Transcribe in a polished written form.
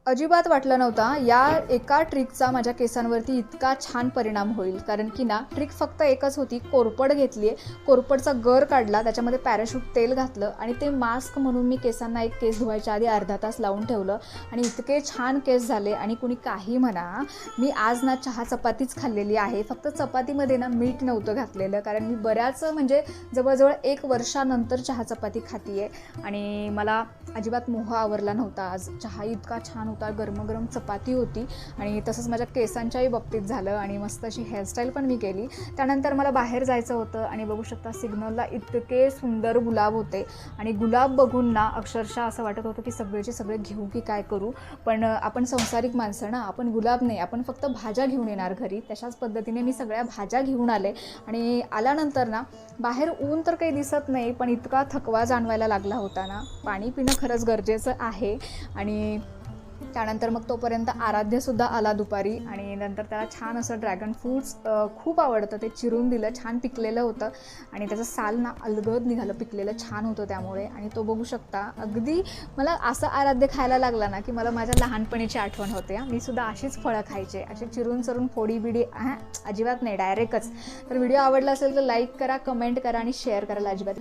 अजिबात वाटलं नव्हता या एका ट्रिकचा माझ्या केसांवरती इतका छान परिणाम होईल. कारण की ना ट्रिक फक्त एकच होती. कोरपड घेतली आहे, कोरपडचा गर काढला, त्याच्यामध्ये पॅराशूट तेल घातलं आणि ते मास्क म्हणून मी केसांना एक केस धुवायच्या आधी अर्धा तास लावून ठेवलं आणि इतके छान केस झाले. आणि कुणी काही म्हणा, मी आज ना चहा चपातीच खाल्लेली आहे. फक्त चपातीमध्ये ना मीठ नव्हतं घातलेलं, कारण मी बऱ्याच म्हणजे जवळजवळ 1 वर्षानंतर चहा चपाती खाते आहे आणि मला अजिबात मोह आवरला नव्हता. आज चहा इतका छान होता, गरम चपाती होती आणि तसंच माझ्या केसांच्याही बाबतीत झालं आणि मस्त अशी हेअरस्टाईल पण मी केली. त्यानंतर मला बाहेर जायचं होतं आणि बघू शकता सिग्नलला इतके सुंदर गुलाब होते आणि गुलाब बघून ना अक्षरशः असं वाटत होतं की सगळेचे सगळे घेऊ की काय करू. पण आपण संसारिक माणसं ना, आपण गुलाब नाही, आपण फक्त भाज्या घेऊन येणार घरी. तशाच पद्धतीने मी सगळ्या भाज्या घेऊन आले आणि आल्यानंतर ना बाहेर ऊन तर काही दिसत नाही, पण इतका थकवा जाणवायला लागला होता ना. पाणी पिणं खरंच गरजेचं आहे. आणि त्यानंतर मग तोपर्यंत आराध्यसुद्धा आला दुपारी आणि नंतर त्याला छान असं ड्रॅगन फ्रूट्स खूप आवडतं, ते चिरून दिलं. छान पिकलेलं होतं आणि त्याचं साल ना अलगद निघालं, पिकलेलं छान होतं त्यामुळे. आणि तो बघू शकता अगदी मला असं आराध्य खायला लागला ना की मला माझ्या लहानपणीची आठवण होते. मी सुद्धा अशीच फळं खायचे, असे चिरून चरून फोडी बिडी अजिबात नाही, डायरेक्टच. तर व्हिडिओ आवडला असेल तर लाईक करा, कमेंट करा आणि शेअर करायला अजिबात